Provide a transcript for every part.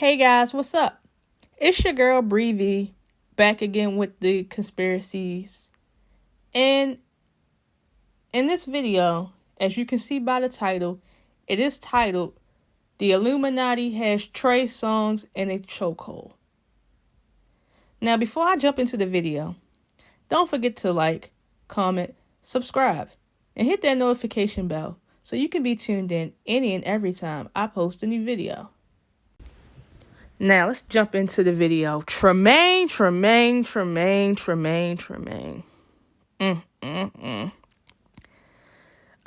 Hey guys, what's up? It's your girl Breezy back again with the conspiracies. And in this video, as you can see by the title, it is titled The Illuminati Has TREY SONGZ in a Chokehold. Now, before I jump into the video, don't forget to like, comment, subscribe, and hit that notification bell so you can be tuned in any and every time I post a new video. Now, let's jump into the video. Tremaine. I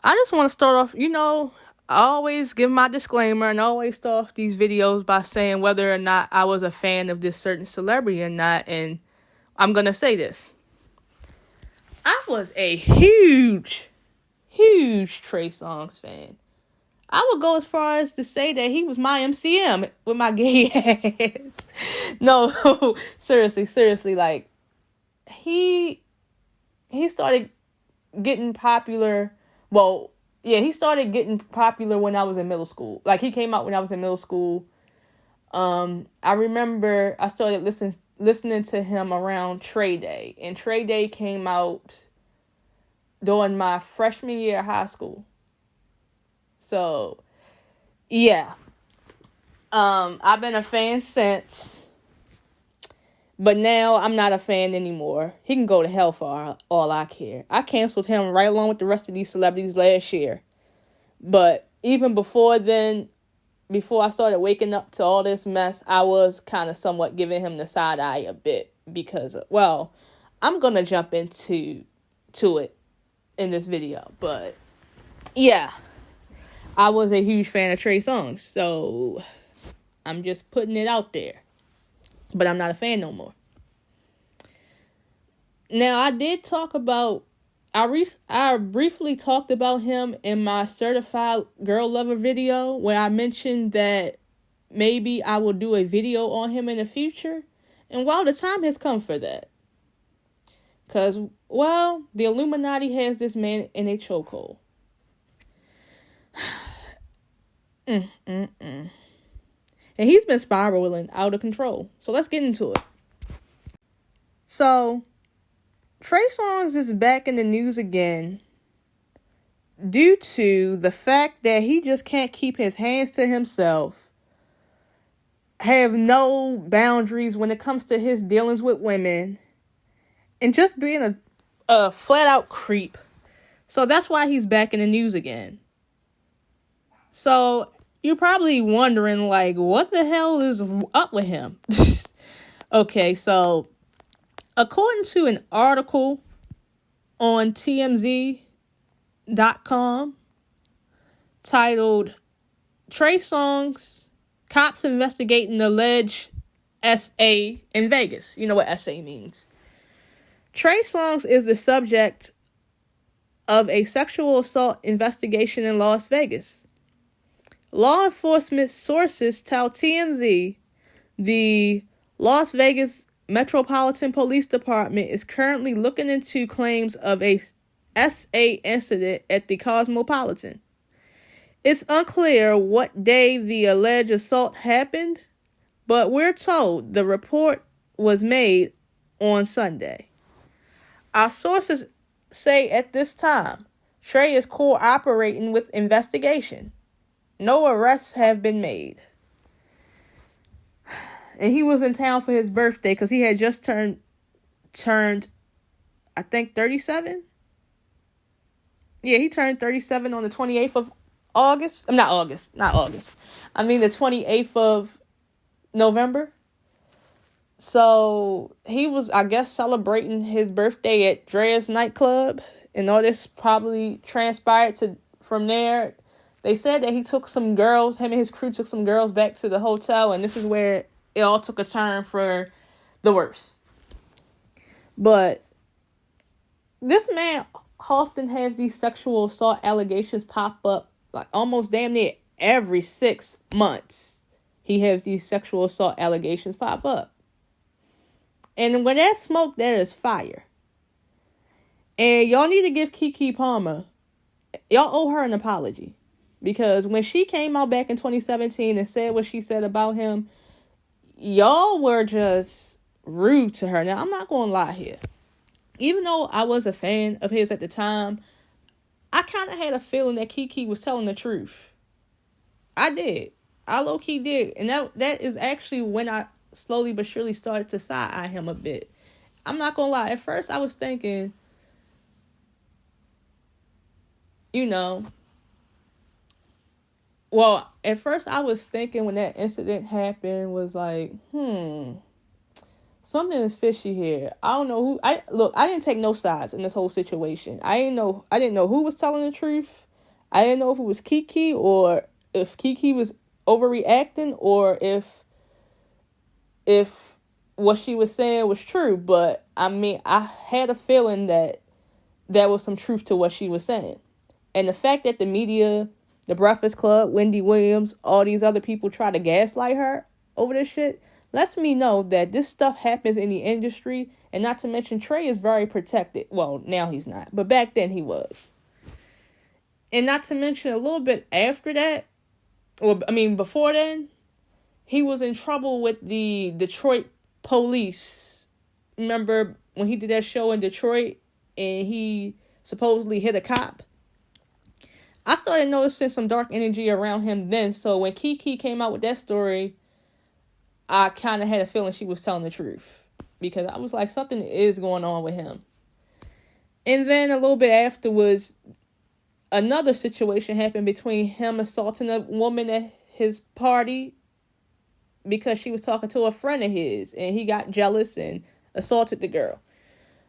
just want to start off, I always give my disclaimer and I always start off these videos by saying whether or not I was a fan of this certain celebrity or not. And I'm going to say this. I was a huge TREY Songz fan. I would go as far as to say that he was my MCM with my gay ass. No, seriously, like, he started getting popular. Well, yeah, he started getting popular when I was in middle school. Like, he came out when I was in middle school. I remember I started listening to him around TREY Day. And TREY Day came out during my freshman year of high school. So, yeah. I've been a fan since. But now I'm not a fan anymore. He can go to hell for all I care. I canceled him right along with the rest of these celebrities last year. But even before then, before I started waking up to all this mess, I was kind of somewhat giving him the side eye a bit. Because, well, I'm going to jump into it in this video. But, yeah. I was a huge fan of TREY Songz, so I'm just putting it out there. But I'm not a fan no more. Now, I did talk about, I briefly talked about him in my Certified Girl Lover video, where I mentioned that maybe I will do a video on him in the future. And well, the time has come for that. Because, well, the Illuminati has this man in a chokehold. And he's been spiraling out of control. So let's get into it. So, TREY Songz is back in the news again due to the fact that he just can't keep his hands to himself, have no boundaries when it comes to his dealings with women, and just being a flat-out creep. So that's why he's back in the news again. So, you're probably wondering, like, what the hell is up with him? Okay, so, according to an article on TMZ.com titled, TREY Songz, Cops Investigating Alleged SA in Vegas. You know what SA means. TREY Songz is the subject of a sexual assault investigation in Las Vegas. Law enforcement sources tell TMZ the Las Vegas Metropolitan Police Department is currently looking into claims of a SA incident at the Cosmopolitan. It's unclear what day the alleged assault happened, but we're told the report was made on Sunday. Our sources say at this time, TREY is cooperating with investigation. No arrests have been made. And he was in town for his birthday because he had just turned, I think, 37? Yeah, he turned 37 on the 28th of August. Not August. I mean the 28th of November. So he was, I guess, celebrating his birthday at Dre's nightclub. And all this probably transpired from there. They said that he took some girls, him and his crew took some girls back to the hotel, and this is where it all took a turn for the worse. But this man often has these sexual assault allegations pop up, like almost damn near every 6 months. He has these sexual assault allegations pop up. And when there's smoke, there is fire. And y'all need to give Keke Palmer, y'all owe her an apology. Because when she came out back in 2017 and said what she said about him, y'all were just rude to her. Now, I'm not going to lie here. Even though I was a fan of his at the time, I kind of had a feeling that Kiki was telling the truth. I did. I low-key did. And that is actually when I slowly but surely started to side-eye him a bit. I'm not going to lie. At first, I was thinking, well, at first I was thinking when that incident happened was like, something is fishy here. I don't know who. I didn't take no sides in this whole situation. I didn't know who was telling the truth. I didn't know if it was Kiki or if Kiki was overreacting or if what she was saying was true. But I mean, I had a feeling that there was some truth to what she was saying. And the fact that the media, the Breakfast Club, Wendy Williams, all these other people try to gaslight her over this shit lets me know that this stuff happens in the industry. And not to mention, Trey is very protected. Well, now he's not, but back then he was. And not to mention, a little bit after that, before then, he was in trouble with the Detroit police. Remember when he did that show in Detroit and he supposedly hit a cop? I started noticing some dark energy around him then. So when Kiki came out with that story, I kind of had a feeling she was telling the truth. Because I was like, something is going on with him. And then a little bit afterwards, another situation happened between him assaulting a woman at his party because she was talking to a friend of his. And he got jealous and assaulted the girl.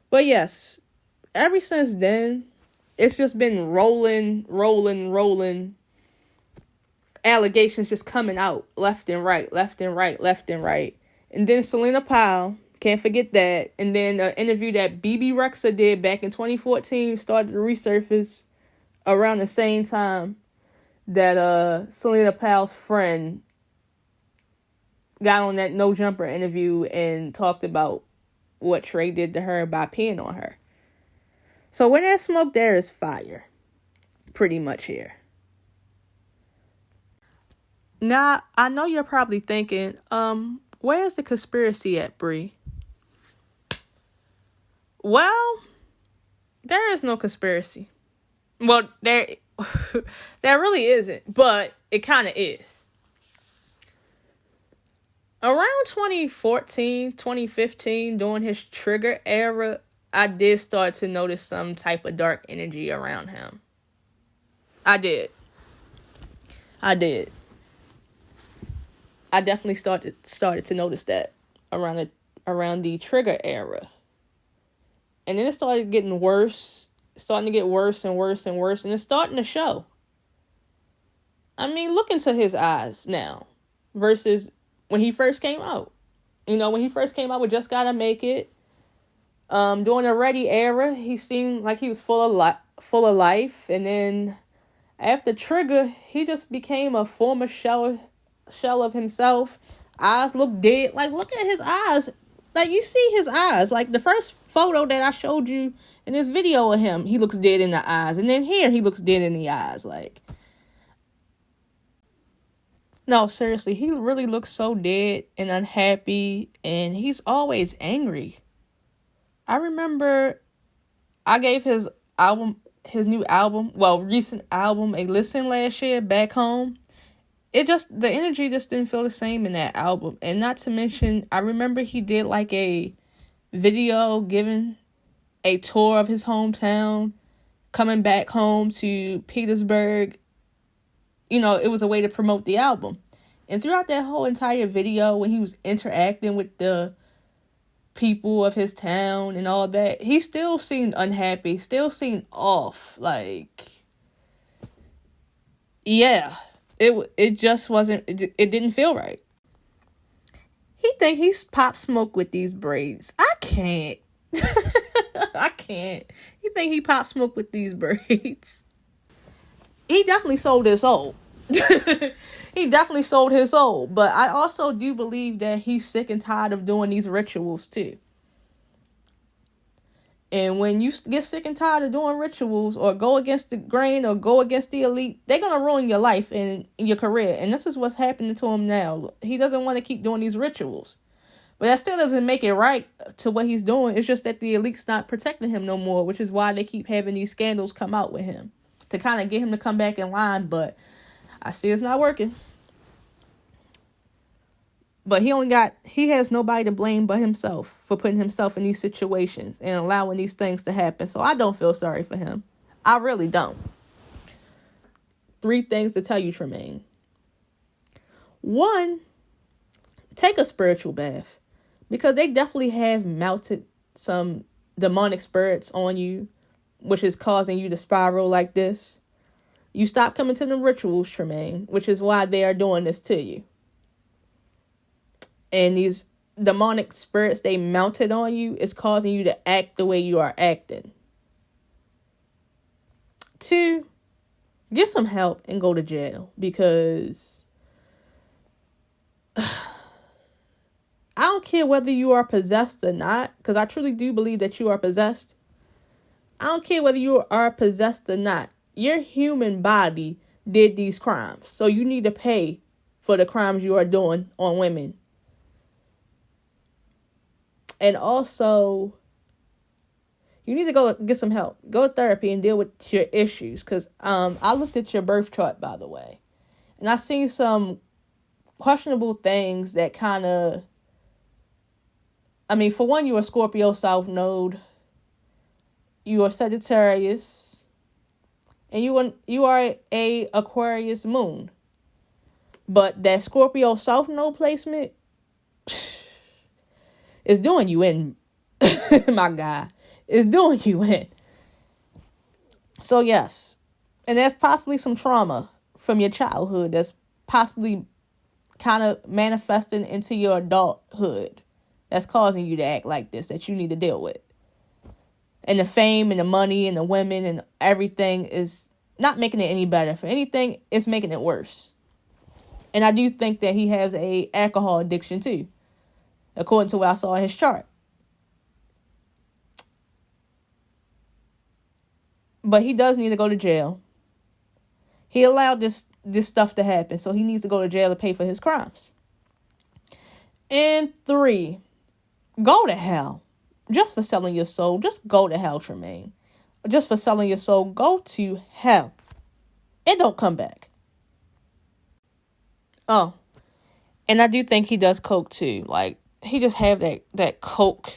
But yes, ever since then, it's just been rolling allegations just coming out left and right. And then Selena Powell, can't forget that. And then an interview that BB Rexa did back in 2014 started to resurface around the same time that Selena Powell's friend got on that No Jumper interview and talked about what Trey did to her by peeing on her. So when there's smoke, there is fire. Pretty much here. Now, I know you're probably thinking, where's the conspiracy at, Bree? Well, there is no conspiracy. Well, there really isn't, but it kind of is. Around 2014, 2015, during his trigger era, I did start to notice some type of dark energy around him. I did. I definitely started to notice that around the trigger era. And then it started getting worse, starting to get worse and worse and worse, and it's starting to show. I mean, look into his eyes now versus when he first came out. When he first came out with Just Gotta Make It, during the Ready era, he seemed like he was full of life, and then after Trigger, he just became a former shell of himself. Eyes look dead. Like, look at his eyes. Like, you see his eyes. Like, the first photo that I showed you in this video of him, he looks dead in the eyes, and then here he looks dead in the eyes. Like, no, seriously, he really looks so dead and unhappy, and he's always angry. I remember I gave his new album, recent album, a listen last year back home. The energy just didn't feel the same in that album. And not to mention, I remember he did like a video giving a tour of his hometown, coming back home to Petersburg. It was a way to promote the album. And throughout that whole entire video, when he was interacting with the people of his town and all that, he still seemed unhappy, still seemed off. Like, yeah, it just wasn't, it didn't feel right. He think he's Pop Smoke with these braids. I can't. I can't. He think he Pop Smoke with these braids. He definitely sold his soul. He definitely sold his soul. But I also do believe that he's sick and tired of doing these rituals too. And when you get sick and tired of doing rituals or go against the grain or go against the elite, they're going to ruin your life and your career. And this is what's happening to him now. He doesn't want to keep doing these rituals. But that still doesn't make it right to what he's doing. It's just that the elite's not protecting him no more, which is why they keep having these scandals come out with him to kind of get him to come back in line. But I see it's not working. But he has nobody to blame but himself for putting himself in these situations and allowing these things to happen. So I don't feel sorry for him. I really don't. 3 things to tell you, Tremaine. 1, take a spiritual bath. Because they definitely have mounted some demonic spirits on you, which is causing you to spiral like this. You stop coming to the rituals, Tremaine, which is why they are doing this to you. And these demonic spirits they mounted on you is causing you to act the way you are acting. 2, get some help and go to jail, because I don't care whether you are possessed or not, because I truly do believe that you are possessed. I don't care whether you are possessed or not. Your human body did these crimes, so you need to pay for the crimes you are doing on women. And also, you need to go get some help. Go to therapy and deal with your issues. Because I looked at your birth chart, by the way. And I seen some questionable things that kind of... I mean, for one, you're a Scorpio South Node. You are Sagittarius. And you are a Aquarius Moon. But that Scorpio South Node placement... it's doing you in, my guy. It's doing you in. So, yes. And there's possibly some trauma from your childhood that's possibly kind of manifesting into your adulthood that's causing you to act like this, that you need to deal with. And the fame and the money and the women and everything is not making it any better. If anything, it's making it worse. And I do think that he has a alcohol addiction, too, according to what I saw in his chart. But he does need to go to jail. He allowed this stuff to happen, so he needs to go to jail to pay for his crimes. And 3, go to hell. Just for selling your soul. Just go to hell, Tremaine. Just for selling your soul, go to hell. And don't come back. Oh, and I do think he does coke too. Like, he just have that coke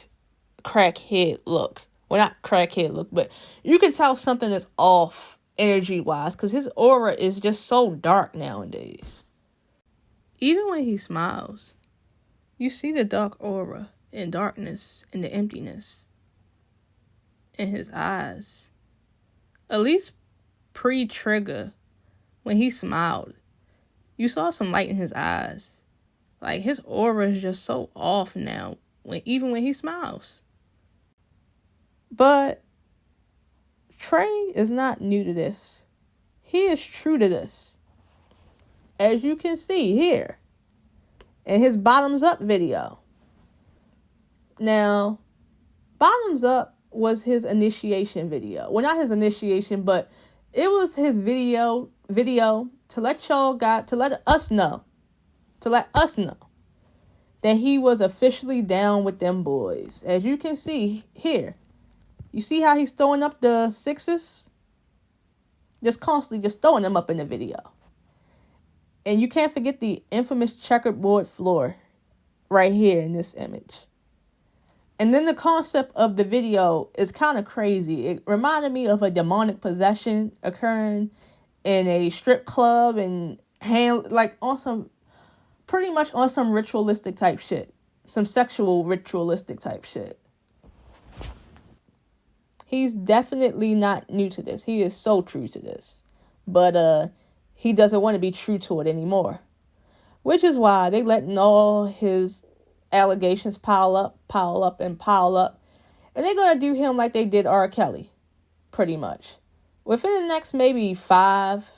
crackhead look. Well, not crackhead look, but you can tell something is off energy-wise because his aura is just so dark nowadays. Even when he smiles, you see the dark aura and darkness and the emptiness in his eyes. At least pre-trigger, when he smiled, you saw some light in his eyes. Like, his aura is just so off now, even when he smiles. But Trey is not new to this. He is true to this. As you can see here in his Bottoms Up video. Now, Bottoms Up was his initiation video. Well, not his initiation, but it was his video to let us know that he was officially down with them boys. As you can see here, you see how he's throwing up the 6s? Just constantly just throwing them up in the video. And you can't forget the infamous checkerboard floor right here in this image. And then the concept of the video is kind of crazy. It reminded me of a demonic possession occurring in a strip club and pretty much on some ritualistic type shit. Some sexual ritualistic type shit. He's definitely not new to this. He is so true to this. But he doesn't want to be true to it anymore. Which is why they letting all his allegations pile up. And they're going to do him like they did R. Kelly. Pretty much. Within the next maybe 5,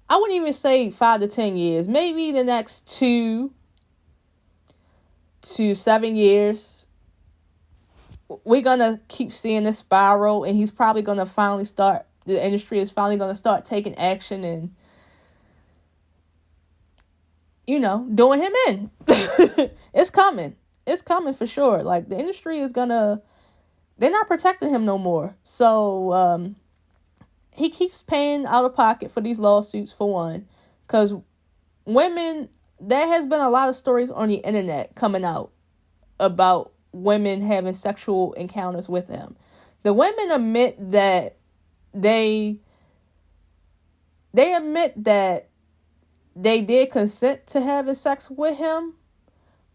I wouldn't even say 5 to 10 years. Maybe the next 2 to 7 years. we're going to keep seeing this spiral, and he's probably going to the industry is finally going to start taking action and, doing him in. It's coming. It's coming for sure. Like, the industry is they're not protecting him no more. So, he keeps paying out of pocket for these lawsuits, for one, because women, there has been a lot of stories on the internet coming out about women having sexual encounters with him. The women admit that they did consent to having sex with him,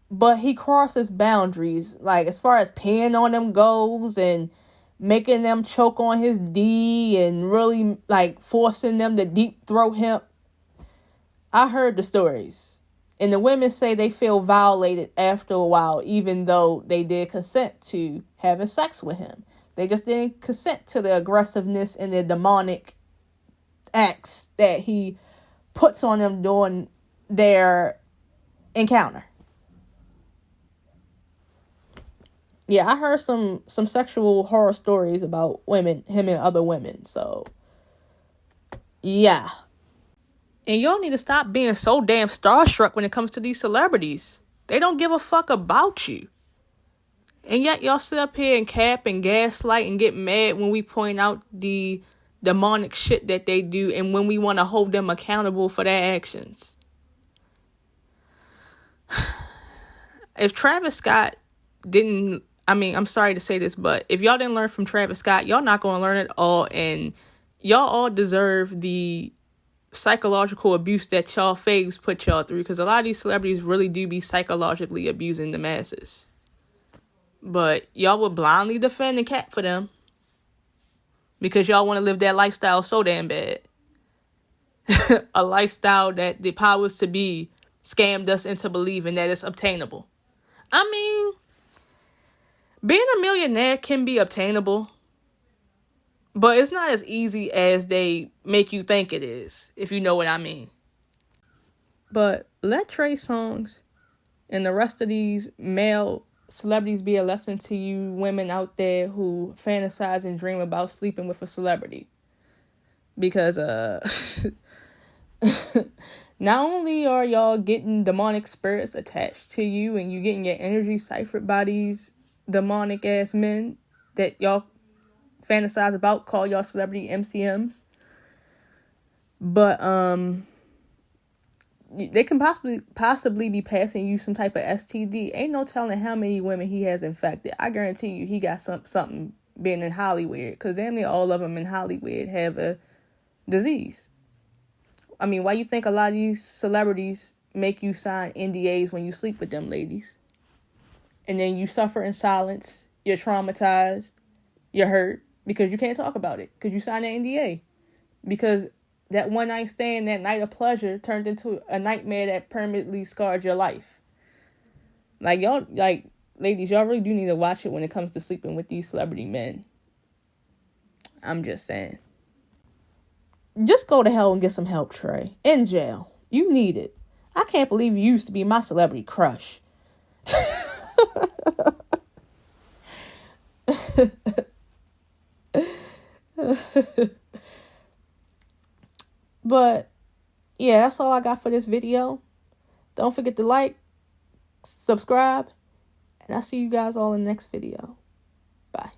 but he crosses boundaries, like as far as peeing on them goes and making them choke on his D and really like forcing them to deep throat him. I heard the stories, and the women say they feel violated after a while, even though they did consent to having sex with him. They just didn't consent to the aggressiveness and the demonic acts that he puts on them during their encounter. Yeah, I heard some sexual horror stories about him and other women. So, yeah. And y'all need to stop being so damn starstruck when it comes to these celebrities. They don't give a fuck about you. And yet y'all sit up here and cap and gaslight and get mad when we point out the demonic shit that they do and when we want to hold them accountable for their actions. If Travis Scott I'm sorry to say this, but if y'all didn't learn from Travis Scott, y'all not going to learn it all. And y'all all deserve the psychological abuse that y'all faves put y'all through. Because a lot of these celebrities really do be psychologically abusing the masses. But y'all would blindly defend and cap for them. Because y'all want to live that lifestyle so damn bad. A lifestyle that the powers to be scammed us into believing that it's obtainable. I mean, being a millionaire can be obtainable, but it's not as easy as they make you think it is, if you know what I mean. But let TREY Songs and the rest of these male celebrities be a lesson to you women out there who fantasize and dream about sleeping with a celebrity. Because not only are y'all getting demonic spirits attached to you and you getting your energy ciphered by these demonic ass men that y'all fantasize about, call y'all celebrity MCMs, but they can possibly be passing you some type of STD. Ain't no telling how many women he has infected. I guarantee you he got something being in Hollywood, because damn near all of them in Hollywood have a disease. I mean, why you think a lot of these celebrities make you sign NDAs when you sleep with them ladies? And then you suffer in silence, you're traumatized, you're hurt, because you can't talk about it, because you signed an NDA. Because that one night stand, that night of pleasure, turned into a nightmare that permanently scarred your life. Like, y'all, ladies, y'all really do need to watch it when it comes to sleeping with these celebrity men. I'm just saying. Just go to hell and get some help, Trey. In jail. You need it. I can't believe you used to be my celebrity crush. But yeah, that's all I got for this video. Don't forget to like, subscribe, and I'll see you guys all in the next video. Bye.